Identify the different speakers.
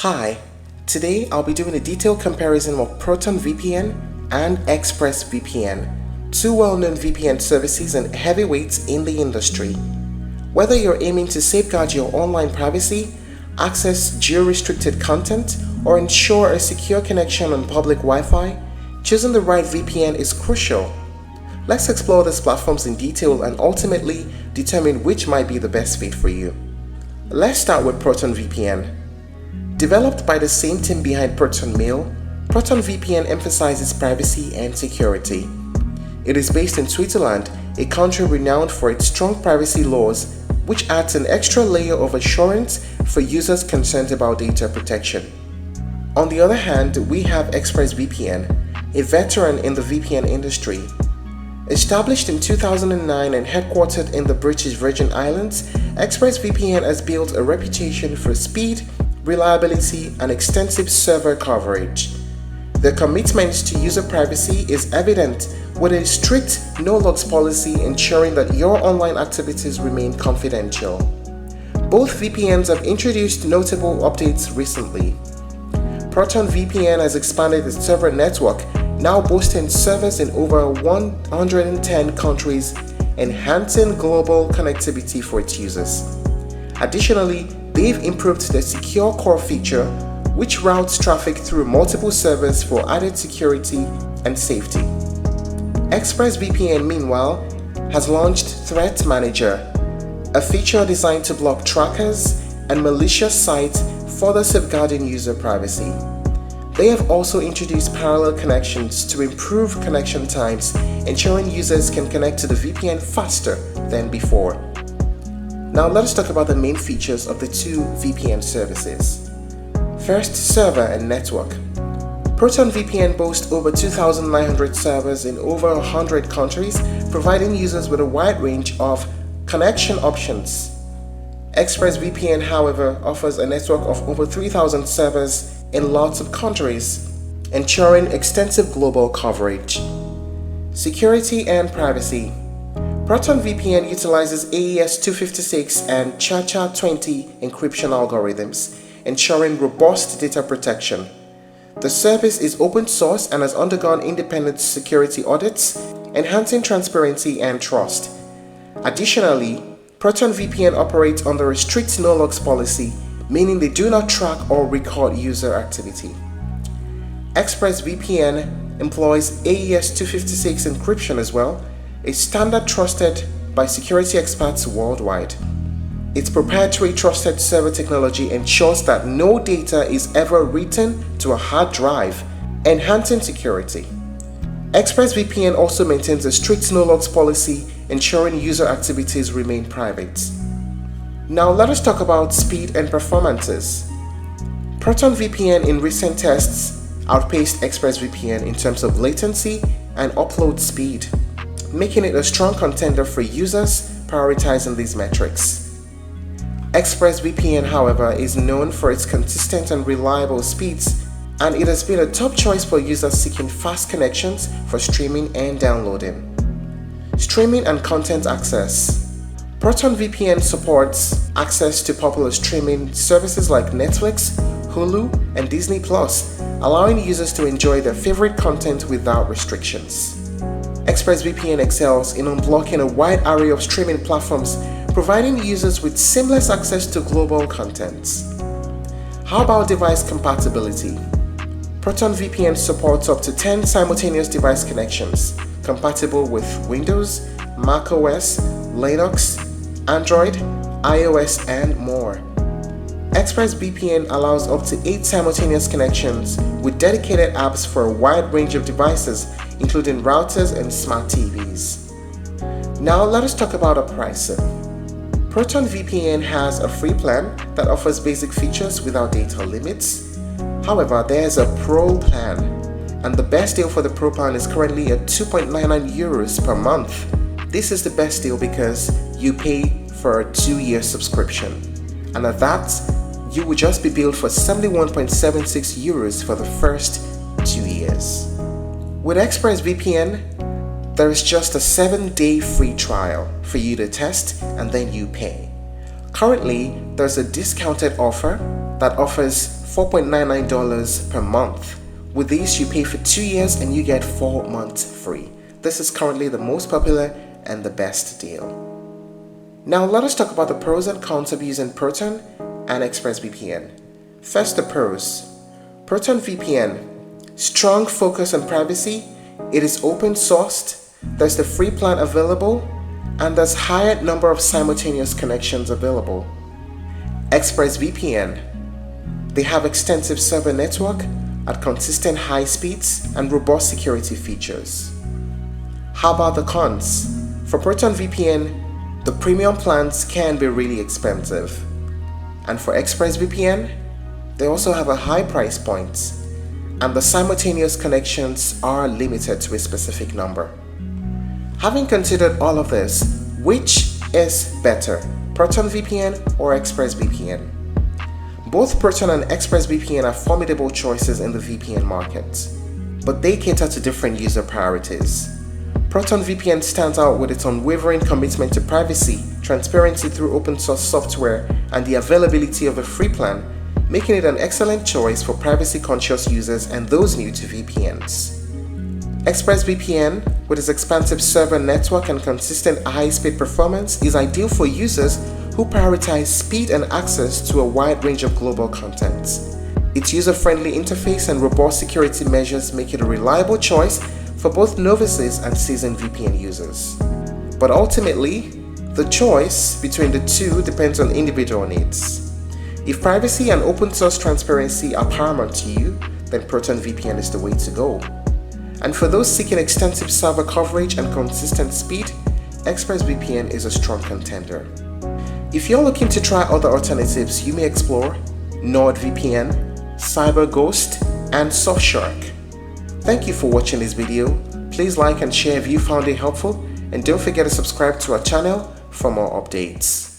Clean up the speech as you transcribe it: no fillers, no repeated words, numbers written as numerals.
Speaker 1: Hi, today I'll be doing a detailed comparison of Proton VPN and ExpressVPN, two well-known VPN services and heavyweights in the industry. Whether you're aiming to safeguard your online privacy, access geo-restricted content, or ensure a secure connection on public Wi-Fi, choosing the right VPN is crucial. Let's explore these platforms in detail and ultimately determine which might be the best fit for you. Let's start with Proton VPN. Developed by the same team behind Proton Mail, Proton VPN emphasizes privacy and security. It is based in Switzerland, a country renowned for its strong privacy laws, which adds an extra layer of assurance for users concerned about data protection. On the other hand, we have ExpressVPN, a veteran in the VPN industry. Established in 2009 and headquartered in the British Virgin Islands, ExpressVPN has built a reputation for speed, reliability, and extensive server coverage. Their commitment to user privacy is evident with a strict no-logs policy ensuring that your online activities remain confidential. Both VPNs have introduced notable updates recently. Proton VPN has expanded its server network, now boasting servers in over 110 countries, enhancing global connectivity for its users. Additionally, they've improved the secure core feature, which routes traffic through multiple servers for added security and safety. ExpressVPN, meanwhile, has launched Threat Manager, a feature designed to block trackers and malicious sites, further safeguarding user privacy. They have also introduced parallel connections to improve connection times, ensuring users can connect to the VPN faster than before. Now let us talk about the main features of the two VPN services. First, server and network. Proton VPN boasts over 2,900 servers in over 100 countries, providing users with a wide range of connection options. ExpressVPN, however, offers a network of over 3,000 servers in lots of countries, ensuring extensive global coverage. Security and privacy. Proton VPN utilizes AES 256 and CHA-20 encryption algorithms, ensuring robust data protection. The service is open source and has undergone independent security audits, enhancing transparency and trust. Additionally, Proton VPN operates under a strict no-logs policy, meaning they do not track or record user activity. ExpressVPN employs AES 256 encryption as well, a standard trusted by security experts worldwide. Its proprietary trusted server technology ensures that no data is ever written to a hard drive, enhancing security. ExpressVPN also maintains a strict no-logs policy, ensuring user activities remain private. Now let us talk about speed and performances. Proton VPN in recent tests outpaced ExpressVPN in terms of latency and upload speed, making it a strong contender for users prioritizing these metrics. ExpressVPN, however, is known for its consistent and reliable speeds, and it has been a top choice for users seeking fast connections for streaming and downloading. Streaming and content access. Proton VPN supports access to popular streaming services like Netflix, Hulu, and Disney+, allowing users to enjoy their favorite content without restrictions. ExpressVPN excels in unblocking a wide array of streaming platforms, providing users with seamless access to global content. How about device compatibility? Proton VPN supports up to 10 simultaneous device connections, compatible with Windows, macOS, Linux, Android, iOS, and more. ExpressVPN allows up to 8 simultaneous connections with dedicated apps for a wide range of devices, including routers and smart TVs. Now let us talk about a pricing. Proton VPN has a free plan that offers basic features without data limits. However, there is a Pro plan, and the best deal for the Pro plan is currently at €2.99 per month. This is the best deal because you pay for a 2-year subscription, and at that, you will just be billed for €71.76 for the first 2 years. With ExpressVPN, there is just a 7-day free trial for you to test and then you pay. Currently, there's a discounted offer that offers $4.99 per month. With this, you pay for 2 years and you get 4 months free. This is currently the most popular and the best deal. Now let us talk about the pros and cons of using Proton and ExpressVPN. First, the pros. Proton VPN. Strong focus on privacy. It is open sourced. There's the free plan available, and there's higher number of simultaneous connections available. ExpressVPN. They have extensive server network at consistent high speeds and robust security features. How about the cons? For Proton VPN, the premium plans can be really expensive. And for ExpressVPN, they also have a high price point, and the simultaneous connections are limited to a specific number. Having considered all of this, which is better, Proton VPN or ExpressVPN? Both Proton and ExpressVPN are formidable choices in the VPN market, but they cater to different user priorities. Proton VPN stands out with its unwavering commitment to privacy, transparency through open source software, and the availability of a free plan, making it an excellent choice for privacy-conscious users and those new to VPNs. ExpressVPN, with its expansive server network and consistent high-speed performance, is ideal for users who prioritize speed and access to a wide range of global content. Its user-friendly interface and robust security measures make it a reliable choice for both novices and seasoned VPN users. But ultimately, the choice between the two depends on individual needs. If privacy and open source transparency are paramount to you, then Proton VPN is the way to go. And for those seeking extensive server coverage and consistent speed, ExpressVPN is a strong contender. If you're looking to try other alternatives, you may explore NordVPN, CyberGhost, and Surfshark. Thank you for watching this video. Please like and share if you found it helpful, and don't forget to subscribe to our channel for more updates.